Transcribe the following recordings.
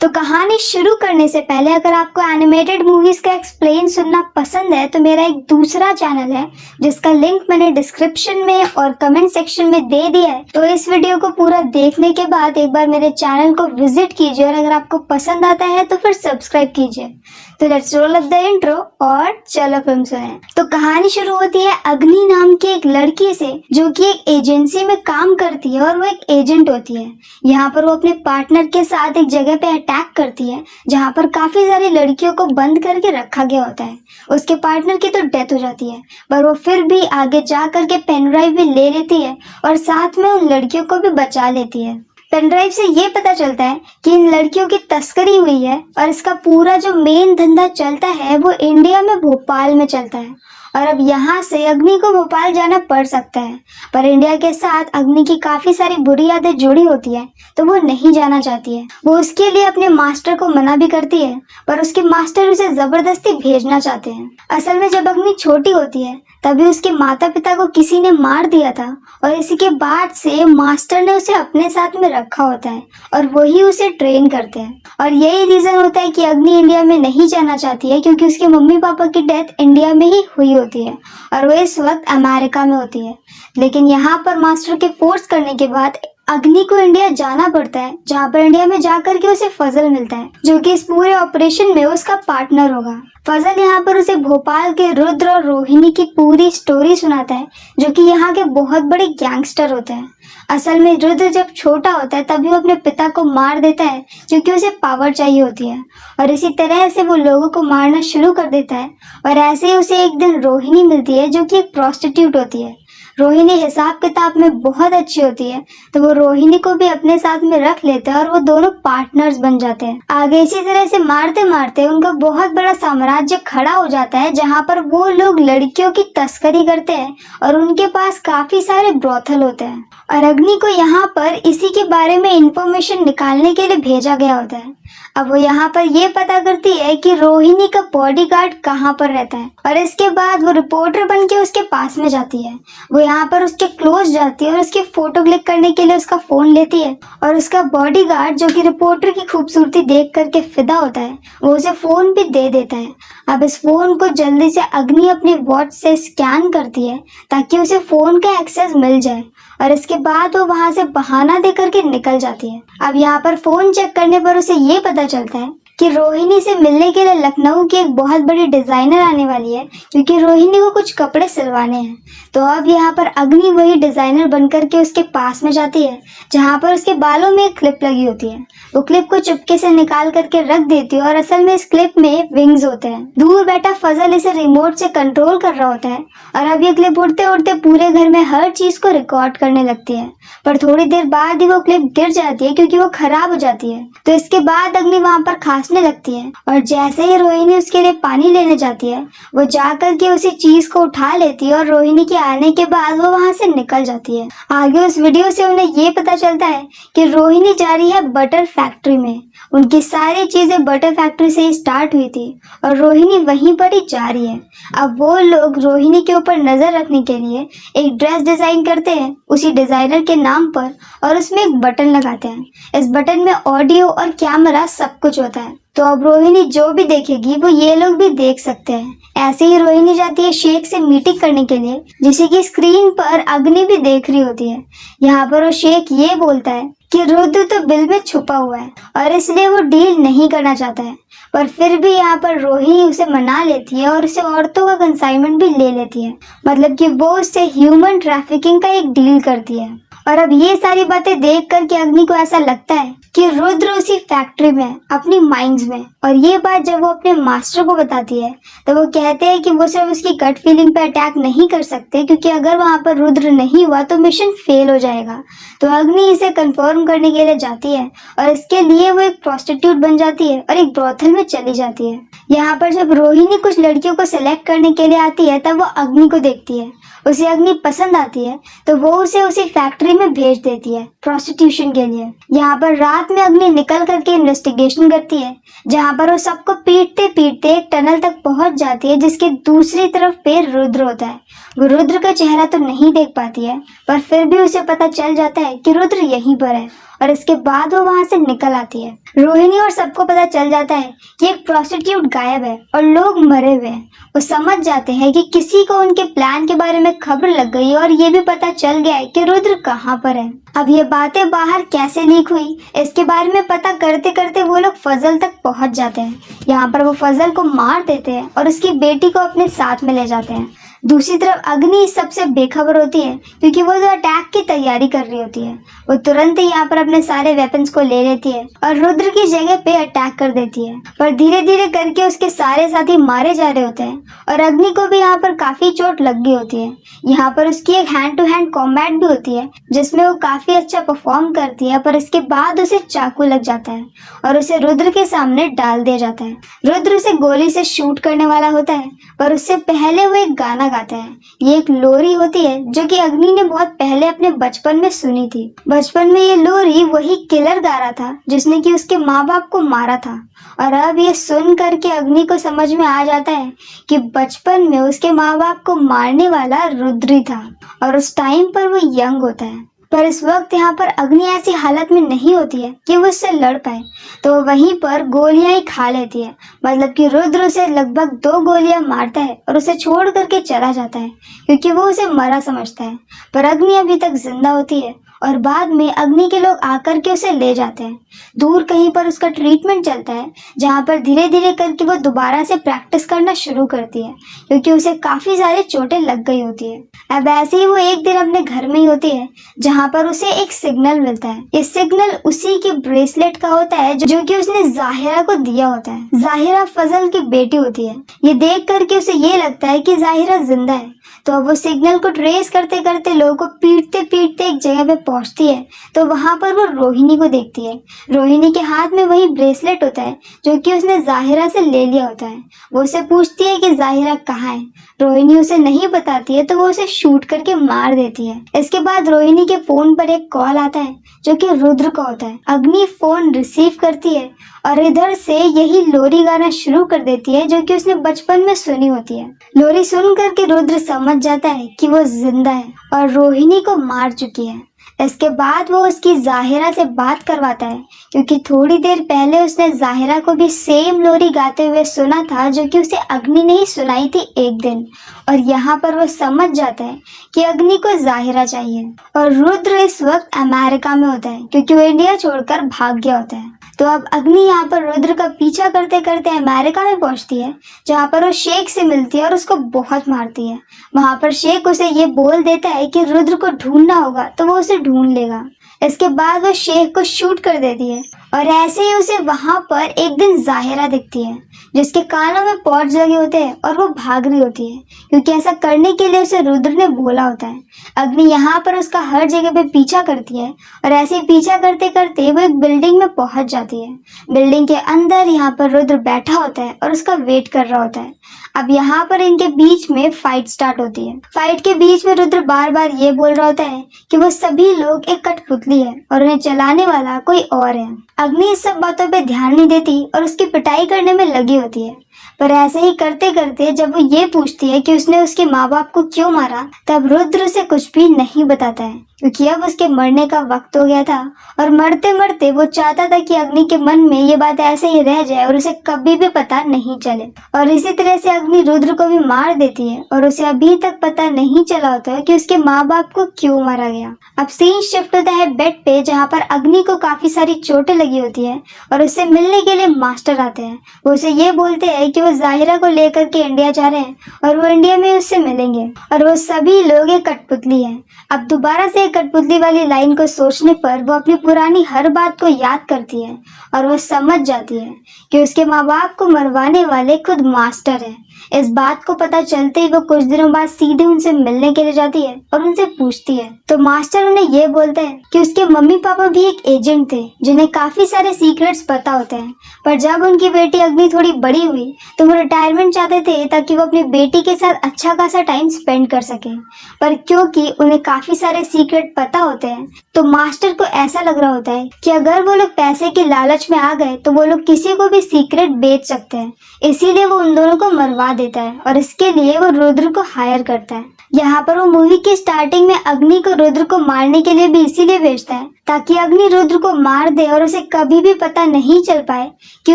तो कहानी शुरू करने से पहले अगर आपको एनिमेटेड मूवीज का एक्सप्लेन सुनना पसंद है तो मेरा एक दूसरा चैनल है जिसका लिंक मैंने डिस्क्रिप्शन में और कमेंट सेक्शन में दे दिया है। तो इस वीडियो को पूरा देखने के बाद एक बार मेरे चैनल को विजिट कीजिए और अगर आपको पसंद आता है तो फिर सब्सक्राइब कीजिए। तो let's roll up the intro और चलो फिल्म सुने। तो कहानी शुरू होती है अग्नि नाम की एक लड़की से जो कि एक एजेंसी में काम करती है और वो एक एजेंट होती है। यहाँ पर वो अपने पार्टनर के साथ एक जगह पे अटैक करती है जहाँ पर काफी सारी लड़कियों को बंद करके रखा गया होता है। उसके पार्टनर की तो डेथ हो जाती है पर वो फिर भी आगे जा करके पेन ड्राइव भी ले लेती है और साथ में उन लड़कियों को भी बचा लेती है। पेन ड्राइव से ये पता चलता है कि इन लड़कियों की तस्करी हुई है और इसका पूरा जो मेन धंधा चलता है वो इंडिया में भोपाल में चलता है। और अब यहाँ से अग्नि को भोपाल जाना पड़ सकता है पर इंडिया के साथ अग्नि की काफी सारी बुरी यादें जुड़ी होती है तो वो नहीं जाना चाहती है। वो उसके लिए अपने मास्टर को मना भी करती है पर उसके मास्टर उसे जबरदस्ती भेजना चाहते हैं। असल में जब अग्नि छोटी होती है तभी उसके माता पिता को किसी ने मार दिया था और इसी के बाद से मास्टर ने उसे अपने साथ में रखा होता है और वही उसे ट्रेन करते हैं। और यही रीजन होता है कि अग्नि इंडिया में नहीं जाना चाहती है क्योंकि उसके मम्मी पापा की डेथ इंडिया में ही हुई होती है और वो इस वक्त अमेरिका में होती है। लेकिन यहाँ पर मास्टर के फोर्स करने के बाद अग्नि को इंडिया जाना पड़ता है जहाँ पर इंडिया में जाकर के उसे फजल मिलता है जो कि इस पूरे ऑपरेशन में उसका पार्टनर होगा। फजल यहाँ पर उसे भोपाल के रुद्र और रोहिणी की पूरी स्टोरी सुनाता है जो कि यहाँ के बहुत बड़े गैंगस्टर होते हैं। असल में रुद्र जब छोटा होता है तभी वो अपने पिता को मार देता है क्योंकि उसे पावर चाहिए होती है और इसी तरह से वो लोगों को मारना शुरू कर देता है। और ऐसे ही उसे एक दिन रोहिणी मिलती है जो कि एक प्रोस्टिट्यूट होती है। रोहिणी हिसाब किताब में बहुत अच्छी होती है तो वो रोहिणी को भी अपने साथ में रख लेते हैं और वो दोनों पार्टनर्स बन जाते हैं। आगे इसी तरह से मारते मारते उनका बहुत बड़ा साम्राज्य खड़ा हो जाता है जहाँ पर वो लोग लड़कियों की तस्करी करते हैं और उनके पास काफी सारे ब्रोथल होते हैं। और अग्नि को यहाँ पर इसी के बारे में इंफॉर्मेशन निकालने के लिए भेजा गया होता है। अब वो यहाँ पर ये पता करती है कि रोहिणी का बॉडीगार्ड कहाँ पर रहता है और इसके बाद वो रिपोर्टर बन के उसके पास में जाती है। वो यहाँ पर उसके क्लोज जाती है और उसकी फोटो क्लिक करने के लिए उसका फोन लेती है और उसका बॉडीगार्ड जो कि रिपोर्टर की खूबसूरती देख करके फिदा होता है वो उसे फोन भी दे देता है। अब इस फोन को जल्दी से अग्नि अपने वॉच से स्कैन करती है ताकि उसे फोन का एक्सेस मिल जाए और इसके बाद वो वहां से बहाना दे करके निकल जाती है। अब यहाँ पर फोन चेक करने पर उसे ये पता चलता है कि रोहिणी से मिलने के लिए लखनऊ की एक बहुत बड़ी डिजाइनर आने वाली है क्योंकि रोहिणी को कुछ कपड़े सिलवाने हैं। तो अब यहाँ पर अग्नि वही डिजाइनर बनकर के उसके पास में जाती है जहाँ पर उसके बालों में एक क्लिप लगी होती है। वो क्लिप को चुपके से निकाल करके रख देती है और असल में इस क्लिप में विंग्स होते हैं। दूर बैठा फजल इसे रिमोट से कंट्रोल कर रहा होता है और अब ये क्लिप उड़ते उड़ते पूरे घर में हर चीज को रिकॉर्ड करने लगती है पर थोड़ी देर बाद ही वो क्लिप गिर जाती है क्योंकि वो खराब हो जाती है। तो इसके बाद अग्नि वहाँ पर खांसने लगती है और जैसे ही रोहिणी उसके लिए पानी लेने जाती है वो जाकर के उसी चीज को उठा लेती है और रोहिणी के आने के बाद वो वहाँ से निकल जाती है। आगे उस वीडियो से उन्हें ये पता चलता है कि रोहिणी जा रही है बटर फैक्ट्री में। उनकी सारी चीजें बटर फैक्ट्री से ही स्टार्ट हुई थी और रोहिणी वहीं पर ही जा रही है। अब वो लोग रोहिणी के ऊपर नजर रखने के लिए एक ड्रेस डिजाइन करते हैं उसी डिजाइनर के नाम पर और उसमें एक बटन लगाते हैं। इस बटन में ऑडियो और कैमरा सब कुछ होता है तो अब रोहिणी जो भी देखेगी वो ये लोग भी देख सकते हैं। ऐसे ही रोहिणी जाती है शेख से मीटिंग करने के लिए जिसे की स्क्रीन पर अग्नि भी देख रही होती है। यहाँ पर वो शेख ये बोलता है कि रुद्र तो बिल में छुपा हुआ है और इसलिए वो डील नहीं करना चाहता है पर फिर भी यहाँ पर रोहिणी उसे मना लेती है और उसे औरतों का कंसाइनमेंट भी ले लेती है। मतलब कि वो उससे ह्यूमन ट्रैफिकिंग का एक डील करती है। और अब ये सारी बातें देख करके अग्नि को ऐसा लगता है कि रुद्र उसी फैक्ट्री में अपनी माइंस में। और ये बात जब वो अपने मास्टर को बताती है तो वो कहते हैं कि वो सिर्फ उसकी गट फीलिंग पे अटैक नहीं कर सकते क्योंकि अगर वहाँ पर रुद्र नहीं हुआ तो मिशन फेल हो जाएगा। तो अग्नि इसे कंफर्म करने के लिए जाती है और इसके लिए वो एक प्रोस्टिट्यूट बन जाती है और एक ब्रोथल में चली जाती है। यहाँ पर जब रोहिणी कुछ लड़कियों को सिलेक्ट करने के लिए आती है तब वो अग्नि को देखती है। उसे अग्नि पसंद आती है तो वो उसे उसी फैक्ट्री में भेज देती है प्रोस्टिट्यूशन के लिए। यहाँ पर रात में अग्नि निकल करके इन्वेस्टिगेशन करती है जहाँ पर वो सबको पीटते पीटते एक टनल तक पहुंच जाती है जिसके दूसरी तरफ पे रुद्र होता है। वो रुद्र का चेहरा तो नहीं देख पाती है, पर फिर भी उसे पता चल जाता है कि रुद्र यहीं पर है और इसके बाद वो वहां से निकल आती है। रोहिणी और सबको पता चल जाता है कि एक प्रोस्टिट्यूट गायब है और लोग मरे हुए हैं। वो समझ जाते हैं कि किसी को उनके प्लान के बारे में खबर लग गई और ये भी पता चल गया है कि रुद्र कहाँ पर है। अब ये बातें बाहर कैसे लीक हुई, इसके बारे में पता करते करते वो लोग फजल तक पहुंच जाते हैं। यहाँ पर वो फजल को मार देते हैं और उसकी बेटी को अपने साथ में ले जाते हैं। दूसरी तरफ अग्नि इस सबसे बेखबर होती है क्योंकि वो जो अटैक की तैयारी कर रही होती है। वो तुरंत ही यहाँ पर अपने सारे वेपन्स को ले लेती है और रुद्र की जगह पे अटैक कर देती है, पर धीरे धीरे करके उसके सारे साथी मारे जा रहे होते हैं और अग्नि को भी यहाँ पर काफी चोट लग गई होती है। यहाँ पर उसकी एक हैंड टू हैंड कॉम्बैट भी होती है जिसमें वो काफी अच्छा परफॉर्म करती है, पर इसके बाद उसे चाकू लग जाता है और उसे रुद्र के सामने डाल दिया जाता है। रुद्र उसे गोली से शूट करने वाला होता है, पर उससे पहले वो एक गाना गाता है। ये एक लोरी होती है जो कि अग्नि ने बहुत पहले अपने बचपन में सुनी थी। बचपन में ये लोरी वही किलर गा रहा था जिसने कि उसके माँ बाप को मारा था, और अब ये सुन करके अग्नि को समझ में आ जाता है कि बचपन में उसके माँ बाप को मारने वाला रुद्र ही था और उस टाइम पर वो यंग होता है। पर इस वक्त यहाँ पर अग्नि ऐसी हालत में नहीं होती है कि वो उससे लड़ पाए, तो वो वहीं पर गोलियां ही खा लेती है। मतलब कि रुद्र उसे लगभग 2 गोलियां मारता है और उसे छोड़ करके चला जाता है क्योंकि वो उसे मरा समझता है। पर अग्नि अभी तक जिंदा होती है और बाद में अग्नि के लोग आकर के उसे ले जाते हैं। दूर कहीं पर उसका ट्रीटमेंट चलता है जहाँ पर धीरे धीरे करके वो दोबारा से प्रैक्टिस करना शुरू करती है क्योंकि उसे काफी सारे चोटें लग गई होती है। अब ऐसे ही वो एक दिन अपने घर में ही होती है जहाँ पर उसे एक सिग्नल मिलता है। ये सिग्नल उसी के ब्रेसलेट का होता है जो कि उसने जाहिरा को दिया होता है। जाहिरा फजल की बेटी होती है। ये देख करके उसे ये लगता है कि जाहिरा जिंदा है, तो अब वो सिग्नल को ट्रेस करते करते लोगों को पीटते पीटते एक जगह पे पहुंचती है, तो वहां पर वो रोहिणी को देखती है। रोहिणी के हाथ में वही ब्रेसलेट होता है जो कि उसने जाहिरा से ले लिया होता है। वो उसे पूछती है कि जाहिरा कहाँ है। रोहिणी उसे नहीं बताती है, तो वो उसे शूट करके मार देती है। इसके बाद रोहिणी के फोन पर एक कॉल आता है जो कि रुद्र का होता है। अग्नि फोन रिसीव करती है और इधर से यही लोरी गाना शुरू कर देती है जो कि उसने बचपन में सुनी होती है। लोरी सुन करके रुद्र समझ जाता है कि वो जिंदा है और रोहिणी को मार चुकी है। इसके बाद वो उसकी जाहिरा से बात करवाता है क्योंकि थोड़ी देर पहले उसने जाहिरा को भी सेम लोरी गाते हुए सुना था जो कि उसे अग्नि ने ही सुनाई थी एक दिन। और यहाँ पर वो समझ जाता है कि अग्नि को जाहिरा चाहिए। और रुद्र इस वक्त अमेरिका में होता है क्योंकि वो इंडिया छोड़कर भाग गया होता है। तो अब अग्नि यहाँ पर रुद्र का पीछा करते करते अमेरिका में पहुंचती है जहाँ पर वो शेख से मिलती है और उसको बहुत मारती है। वहां पर शेख उसे ये बोल देता है कि रुद्र को ढूंढना होगा तो वो उसे ढूंढ लेगा। इसके बाद वो शेख को शूट कर देती है और ऐसे ही उसे वहां पर एक दिन जाहिरा दिखती है जिसके कानों में पॉड्स लगे होते हैं और वो भाग रही होती है क्योंकि ऐसा करने के लिए उसे रुद्र ने बोला होता है। अग्नि यहाँ पर उसका हर जगह पे पीछा करती है और ऐसे ही पीछा करते करते वो एक बिल्डिंग में पहुंच जाती है। बिल्डिंग के अंदर यहाँ पर रुद्र बैठा होता है और उसका वेट कर रहा होता है। अब यहाँ पर इनके बीच में फाइट स्टार्ट होती है। फाइट के बीच में रुद्र बार बार ये बोल रहा होता है कि वो सभी लोग एक कठपुतली है और उन्हें चलाने वाला कोई और है। अग्नि इस सब बातों पे ध्यान नहीं देती और उसकी पिटाई करने में लगी होती है। पर ऐसे ही करते करते जब वो ये पूछती है कि उसने उसके माँ बाप को क्यों मारा, तब रुद्र उसे कुछ भी नहीं बताता है क्योंकि अब उसके मरने का वक्त हो गया था और मरते मरते वो चाहता था कि अग्नि के मन में ये बात ऐसे ही रह जाए और उसे कभी भी पता नहीं चले। और इसी तरह से अग्नि रुद्र को भी मार देती है और उसे अभी तक पता नहीं चला होता है कि उसके माँ बाप को क्यों मारा गया। अब सीन शिफ्ट होता है बेड पे जहाँ पर अग्नि को काफी सारी चोटें लगी होती है और उससे मिलने के लिए मास्टर आते हैं। वो उसे ये बोलते हैं कि वो जाहिरा को लेकर के इंडिया जा रहे हैं और वो इंडिया में उससे मिलेंगे और वो सभी लोग एक कठपुतली है। अब दोबारा से कठपुतली वाली लाइन को सोचने पर वो अपनी पुरानी हर बात को याद करती है और वो समझ जाती है कि उसके माँ बाप को मरवाने वाले खुद मास्टर हैं। इस बात को पता चलते ही वो कुछ दिनों बाद सीधे उनसे मिलने के लिए जाती है और उनसे पूछती है, तो मास्टर उन्हें ये बोलता है कि उसके मम्मी पापा भी एक एजेंट थे जिन्हें काफी सारे सीक्रेट्स पता होते हैं, पर जब उनकी बेटी अग्नि थोड़ी बड़ी हुई तो वो रिटायरमेंट चाहते थे ताकि वो अपनी बेटी के साथ अच्छा खासा टाइम स्पेंड कर सके। पर क्योंकि उन्हें काफी सारे सीक्रेट सीक्रेट पता होते हैं तो मास्टर को ऐसा लग रहा होता है कि अगर वो लोग पैसे के लालच में आ गए तो वो लोग किसी को भी सीक्रेट बेच सकते हैं। इसीलिए वो उन दोनों को मरवा देता है और इसके लिए वो रुद्र को हायर करता है। यहाँ पर वो मूवी की स्टार्टिंग में अग्नि को रुद्र को मारने के लिए भी इसीलिए भेजता है ताकि अग्नि रुद्र को मार दे और उसे कभी भी पता नहीं चल पाए कि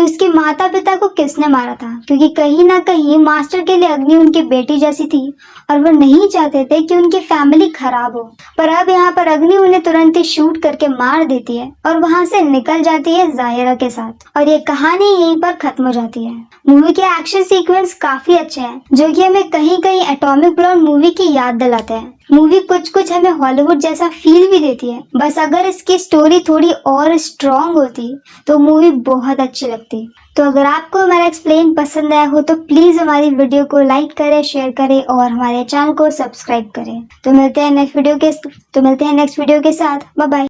उसके माता पिता को किसने मारा था, क्योंकि कहीं ना कहीं मास्टर के लिए अग्नि उनकी बेटी जैसी थी और वो नहीं चाहते थे कि उनकी फैमिली खराब हो। पर अब यहाँ पर अग्नि उन्हें तुरंत ही शूट करके मार देती है और वहां से निकल जाती है जायरा के साथ और ये कहानी यहीं पर खत्म हो जाती है। मूवी के एक्शन सीक्वेंस काफी अच्छे हैं जो कि हमें कहीं कहीं एटॉमिक ब्लॉन्ड मूवी की याद दिलाते हैं। मूवी कुछ कुछ हमें हॉलीवुड जैसा फील भी देती है, बस अगर इसकी स्टोरी थोड़ी और स्ट्रॉन्ग होती तो मूवी बहुत अच्छी लगती। तो अगर आपको हमारा एक्सप्लेन पसंद आया हो तो प्लीज हमारी वीडियो को लाइक करें, शेयर करें और हमारे चैनल को सब्सक्राइब करें। तो मिलते हैं नेक्स्ट वीडियो के साथ। Bye bye.